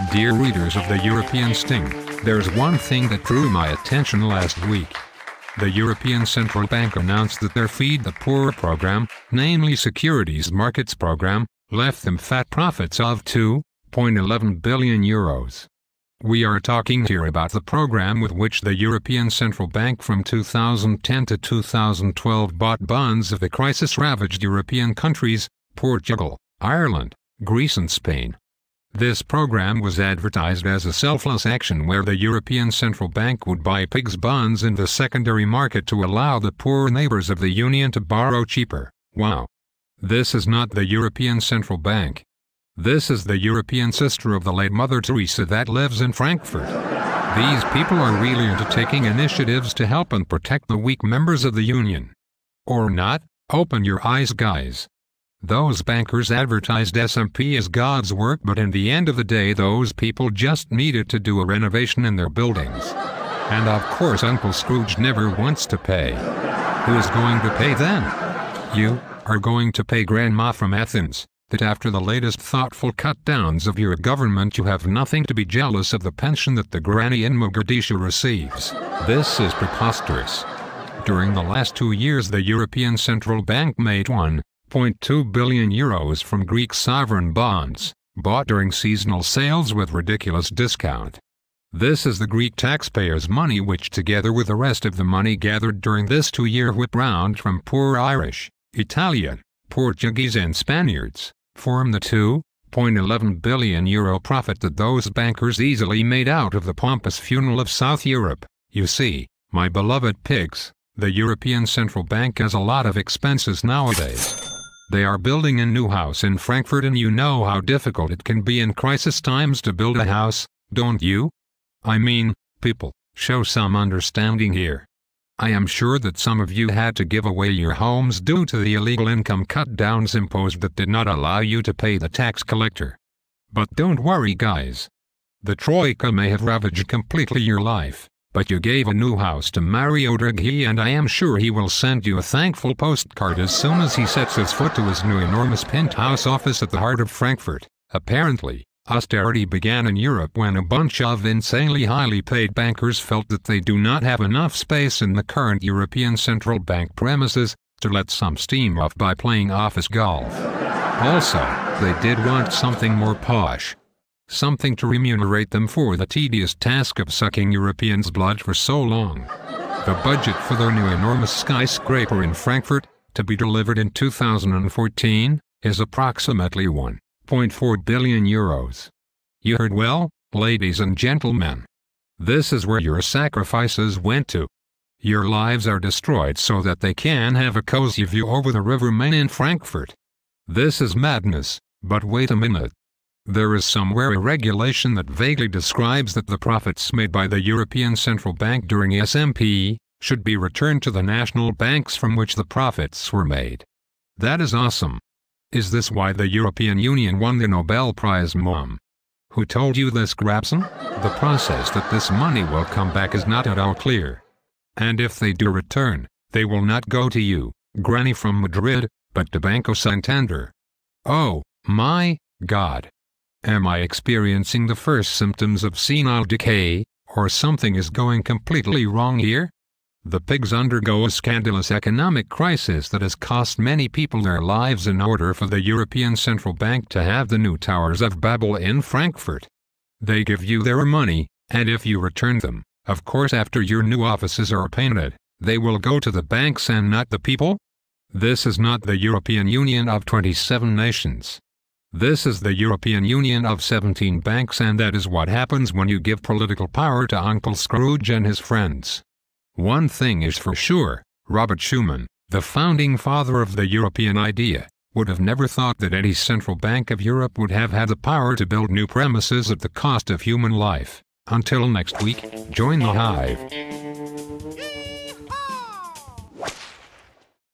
Dear readers of the European Sting, there's one thing that drew my attention last week. The European Central Bank announced that their Feed the Poor program, namely Securities Markets Program, left them fat profits of €2.11 billion. We are talking here about the program with which the European Central Bank from 2010 to 2012 bought bonds of the crisis-ravaged European countries, Portugal, Ireland, Greece and Spain. This program was advertised as a selfless action where the European Central Bank would buy pigs' bonds in the secondary market to allow the poor neighbors of the Union to borrow cheaper. Wow! This is not the European Central Bank. This is the European sister of the late Mother Teresa that lives in Frankfurt. These people are really into taking initiatives to help and protect the weak members of the Union. Or not, open your eyes guys. Those bankers advertised SMP as God's work, but in the end of the day those people just needed to do a renovation in their buildings. And of course Uncle Scrooge never wants to pay. Who is going to pay then? You are going to pay Grandma from Athens, that after the latest thoughtful cut-downs of your government you have nothing to be jealous of the pension that the granny in Mogadishu receives. This is preposterous. During the last 2 years the European Central Bank made €1.2 billion from Greek sovereign bonds, bought during seasonal sales with ridiculous discount. This is the Greek taxpayers' money which together with the rest of the money gathered during this 2-year whip round from poor Irish, Italian, Portuguese and Spaniards, form the €2.11 billion profit that those bankers easily made out of the pompous funeral of South Europe. You see, my beloved pigs, the European Central Bank has a lot of expenses nowadays. They are building a new house in Frankfurt and you know how difficult it can be in crisis times to build a house, don't you? I mean, people, show some understanding here. I am sure that some of you had to give away your homes due to the illegal income cut-downs imposed that did not allow you to pay the tax collector. But don't worry guys. The Troika may have ravaged completely your life, but you gave a new house to Mario Draghi and I am sure he will send you a thankful postcard as soon as he sets his foot to his new enormous penthouse office at the heart of Frankfurt. Apparently, austerity began in Europe when a bunch of insanely highly paid bankers felt that they do not have enough space in the current European Central Bank premises to let some steam off by playing office golf. Also, they did want something more posh. Something to remunerate them for the tedious task of sucking Europeans' blood for so long. The budget for their new enormous skyscraper in Frankfurt, to be delivered in 2014, is approximately €1.4 billion. You heard well, ladies and gentlemen. This is where your sacrifices went to. Your lives are destroyed so that they can have a cozy view over the River Main in Frankfurt. This is madness, but wait a minute. There is somewhere a regulation that vaguely describes that the profits made by the European Central Bank during SMP should be returned to the national banks from which the profits were made. That is awesome. Is this why the European Union won the Nobel Prize, Mom? Who told you this, Grabson? The process that this money will come back is not at all clear. And if they do return, they will not go to you, Granny from Madrid, but to Banco Santander. Oh, my God. Am I experiencing the first symptoms of senile decay, or something is going completely wrong here? The pigs undergo a scandalous economic crisis that has cost many people their lives in order for the European Central Bank to have the new Towers of Babel in Frankfurt. They give you their money, and if you return them, of course after your new offices are painted, they will go to the banks and not the people? This is not the European Union of 27 nations. This is the European Union of 17 banks, and that is what happens when you give political power to Uncle Scrooge and his friends. One thing is for sure, Robert Schuman, the founding father of the European idea, would have never thought that any central bank of Europe would have had the power to build new premises at the cost of human life. Until next week, join the hive.